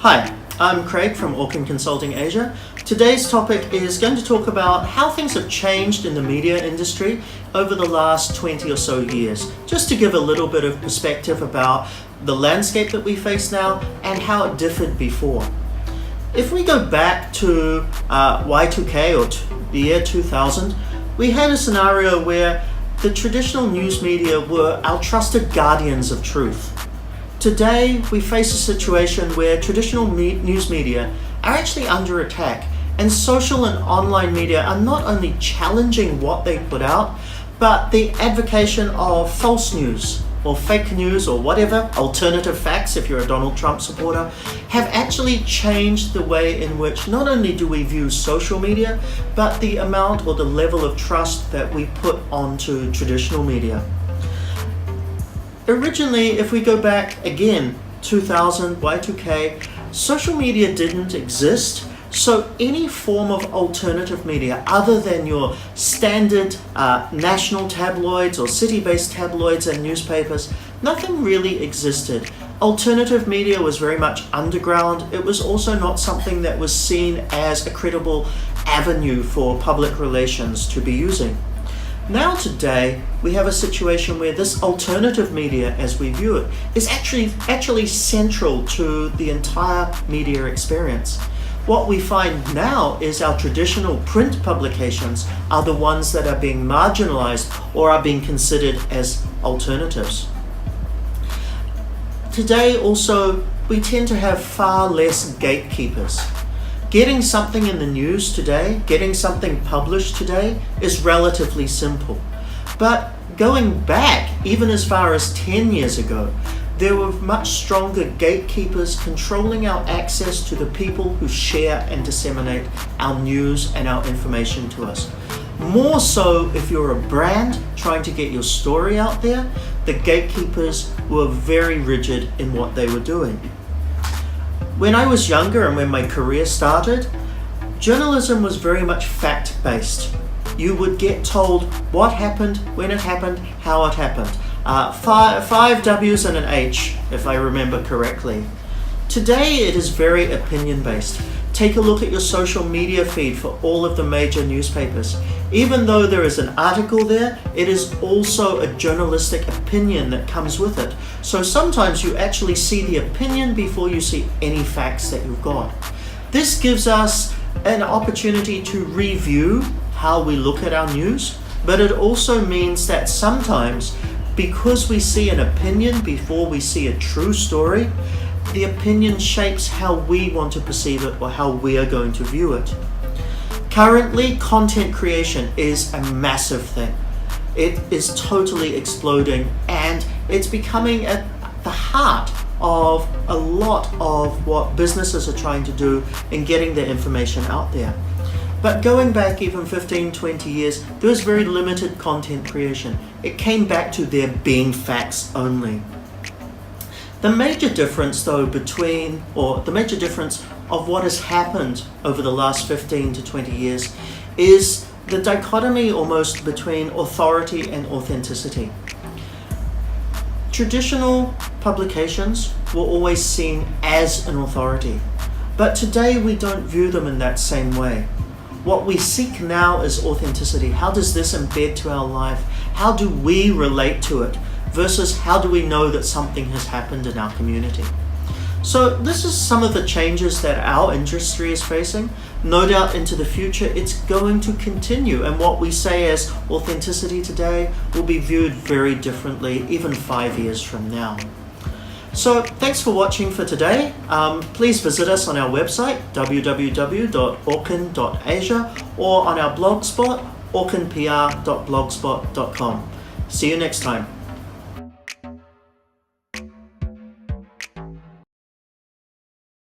Hi, I'm Craig from Orchan Consulting Asia. Today's topic is going to talk about how things have changed in the media industry over the last 20 or so years, just to give a little bit of perspective about the landscape that we face now and how it differed before. If we go back to Y2K or the year 2000, we had a scenario where the traditional news media were our trusted guardians of truth. Today, we face a situation where traditional news media are actually under attack, and social and online media are not only challenging what they put out, but the advocacy of false news or fake news or whatever, alternative facts if you're a Donald Trump supporter, have actually changed the way in which not only do we view social media, but the amount or the level of trust that we put onto traditional media. Originally, if we go back again, 2000, Y2K, social media didn't exist, so any form of alternative media other than your standard national tabloids or city-based tabloids and newspapers, nothing really existed. Alternative media was very much underground. It was also not something that was seen as a credible avenue for public relations to be using. Now today, we have a situation where this alternative media, as we view it, is actually central to the entire media experience. What we find now is our traditional print publications are the ones that are being marginalized or are being considered as alternatives. Today also, we tend to have far less gatekeepers. Getting something in the news today, getting something published today is relatively simple. But going back, even as far as 10 years ago, there were much stronger gatekeepers controlling our access to the people who share and disseminate our news and our information to us. More so if you're a brand trying to get your story out there, the gatekeepers were very rigid in what they were doing. When I was younger and when my career started, journalism was very much fact-based. You would get told what happened, when it happened, how it happened. Five W's and an H, if I remember correctly. Today it is very opinion-based. Take a look at your social media feed for all of the major newspapers. Even though there is an article there, it is also a journalistic opinion that comes with it. So sometimes you actually see the opinion before you see any facts that you've got. This gives us an opportunity to review how we look at our news, but it also means that sometimes, because we see an opinion before we see a true story, the opinion shapes how we want to perceive it or how we are going to view it. Currently, content creation is a massive thing. It is totally exploding, and it's becoming at the heart of a lot of what businesses are trying to do in getting their information out there. But going back even 15, 20 years, there was very limited content creation. It came back to there being facts only. The major difference though the major difference of what has happened over the last 15 to 20 years is the dichotomy almost between authority and authenticity. Traditional publications were always seen as an authority, but today we don't view them in that same way. What we seek now is authenticity. How does this embed to our life? How do we relate to it? Versus how do we know that something has happened in our community? So this is some of the changes that our industry is facing. No doubt into the future it's going to continue, and what we say as authenticity today will be viewed very differently even 5 years from now. So thanks for watching for today. Please visit us on our website www.orchan.asia or on our blogspot orchanpr.blogspot.com. See you next time.